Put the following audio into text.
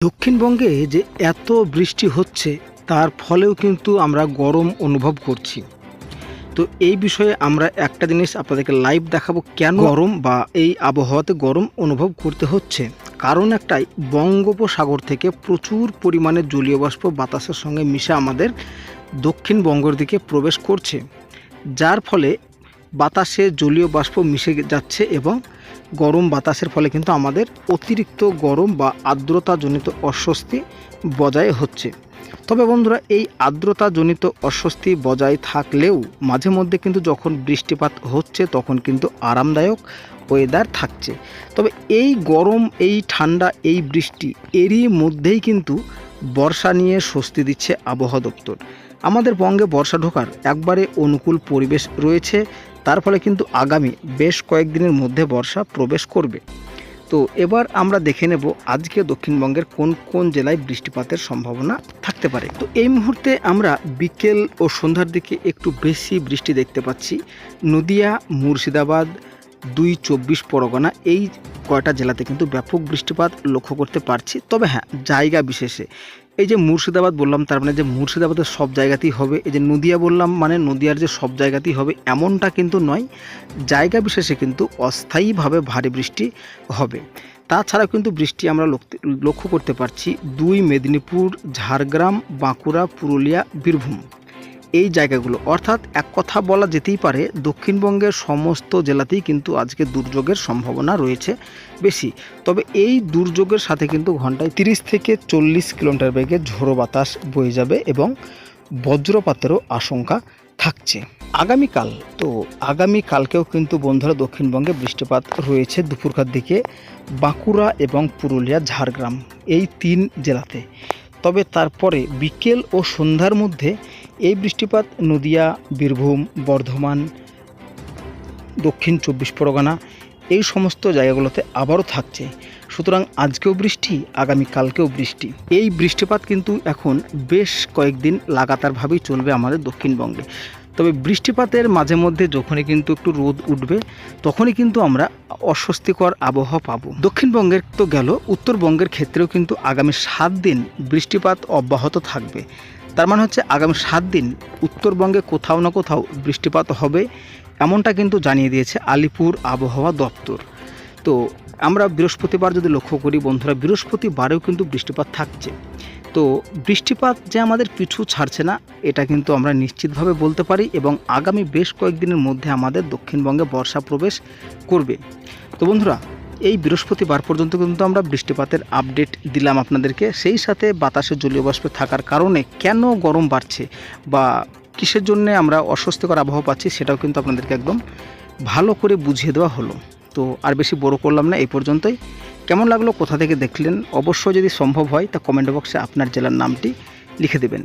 দক্ষিণবঙ্গে যে এত বৃষ্টি হচ্ছে তার ফলেও কিন্তু আমরা গরম অনুভব করছি। তো এই বিষয়ে আমরা একটা জিনিস আপনাদেরকে লাইভ দেখাবো, কেন গরম বা এই আবহাওয়াতে গরম অনুভব করতে হচ্ছে। কারণ একটাই, বঙ্গোপসাগর থেকে প্রচুর পরিমাণে জলীয় বাষ্প বাতাসের সঙ্গে মিশে আমাদের দক্ষিণবঙ্গের দিকে প্রবেশ করছে, যার ফলে বাতাসে জলীয় বাষ্প মিশে যাচ্ছে এবং গরম বাতাসের ফলে কিন্তু আমাদের অতিরিক্ত গরম বা আর্দ্রতাজনিত অস্বস্তি বজায় হচ্ছে। তবে বন্ধুরা, এই আর্দ্রতাজনিত অস্বস্তি বজায় থাকলেও মাঝে মধ্যে কিন্তু যখন বৃষ্টিপাত হচ্ছে তখন কিন্তু আরামদায়ক ওয়েদার থাকছে। তবে এই গরম, এই ঠান্ডা, এই বৃষ্টি এরই মধ্যেই কিন্তু বর্ষা নিয়ে স্বস্তি দিচ্ছে আবহাওয়া দপ্তর। আমাদের বঙ্গে বর্ষা ঢোকার একবারে অনুকূল পরিবেশ রয়েছে, তার ফলে কিন্তু আগামী বেশ কয়েকদিনের মধ্যে বর্ষা প্রবেশ করবে। তো এবার আমরা দেখে নেব আজকে দক্ষিণবঙ্গের কোন কোন জেলায় বৃষ্টিপাতের সম্ভাবনা থাকতে পারে। তো এই মুহূর্তে আমরা বিকেল ও সন্ধ্যার দিকে একটু বেশি বৃষ্টি দেখতে পাচ্ছি। নদিয়া, মুর্শিদাবাদ, ২ পরগনা, এই কয়টা জেলাতে কিন্তু ব্যাপক বৃষ্টিপাত লক্ষ্য করতে পারছি। তবে হ্যাঁ, জায়গা বিশেষে, এই যে মুর্শিদাবাদ বললাম তার মানে যে মুর্শিদাবাদের সব জায়গাতেই হবে, এই যে নদিয়া বললাম মানে নদিয়ার যে সব জায়গাতেই হবে এমনটা কিন্তু নয়। জায়গা বিশেষে কিন্তু অস্থায়ীভাবে ভারী বৃষ্টি হবে। তাছাড়াও কিন্তু বৃষ্টি আমরা লক্ষ্য করতে পারছি ২ মেদিনীপুর, ঝাড়গ্রাম, বাঁকুড়া, পুরুলিয়া, বীরভূম, এই জায়গাগুলো। অর্থাৎ এক কথা বলা যেতেই পারে দক্ষিণবঙ্গের সমস্ত জেলাতেই কিন্তু আজকে দুর্যোগের সম্ভাবনা রয়েছে বেশি। তবে এই দুর্যোগের সাথে কিন্তু ঘন্টায় ৩০ থেকে ৪০ কিলোমিটার বেগে ঝোড়ো বাতাস বয়ে যাবে এবং বজ্রপাতেরও আশঙ্কা থাকছে আগামীকালকেও কিন্তু বন্ধুরা দক্ষিণবঙ্গে বৃষ্টিপাত রয়েছে দুপুরকার দিকে বাঁকুড়া এবং পুরুলিয়া, ঝাড়গ্রাম, এই ৩ জেলাতে। তবে তারপরে বিকেল ও সন্ধ্যার মধ্যে এই বৃষ্টিপাত নদিয়া, বীরভূম, বর্ধমান, দক্ষিণ ২৪ পরগনা, এই সমস্ত জায়গাগুলোতে আবারও থাকছে। সুতরাং আজকেও বৃষ্টি, আগামীকালকেও বৃষ্টি। এই বৃষ্টিপাত কিন্তু এখন বেশ কয়েকদিন লাগাতারভাবেই চলবে আমাদের দক্ষিণবঙ্গে। তবে বৃষ্টিপাতের মাঝে মধ্যে যখনই কিন্তু একটু রোদ উঠবে তখনই কিন্তু আমরা অস্বস্তিকর আবহাওয়া পাবো। দক্ষিণবঙ্গের তো গেল, উত্তরবঙ্গের ক্ষেত্রেও কিন্তু আগামী ৭ দিন বৃষ্টিপাত অব্যাহত থাকবে। তার মানে হচ্ছে আগামী ৭ দিন উত্তরবঙ্গে কোথাও না কোথাও বৃষ্টিপাত হবে, এমনটা কিন্তু জানিয়ে দিয়েছে আলিপুর আবহাওয়া দপ্তর। তো আমরা বৃহস্পতিবার যদি লক্ষ্য করি বন্ধুরা, বৃহস্পতিবারেও কিন্তু বৃষ্টিপাত থাকছে। তো বৃষ্টিপাত যে আমাদের পিছু ছাড়ছে না এটা কিন্তু আমরা নিশ্চিতভাবে বলতে পারি এবং আগামী বেশ কয়েকদিনের মধ্যে আমাদের দক্ষিণবঙ্গে বর্ষা প্রবেশ করবে। তো বন্ধুরা, এই বৃহস্পতিবার পর্যন্ত কিন্তু আমরা বৃষ্টিপাতের আপডেট দিলাম আপনাদেরকে। সেই সাথে বাতাসে জলীয় বাষ্প থাকার কারণে কেন গরম বাড়ছে বা কিসের জন্যে আমরা অস্বস্তিকর আবহাওয়া পাচ্ছি সেটাও কিন্তু আপনাদেরকে একদম ভালো করে বুঝিয়ে দেওয়া হলো। তো আর বেশি বড় করলাম না, এই পর্যন্তই। কেমন লাগলো, কোথা থেকে দেখলেন, অবশ্যই যদি সম্ভব হয় তা কমেন্ট বক্সে আপনার জেলার নামটি লিখে দেবেন।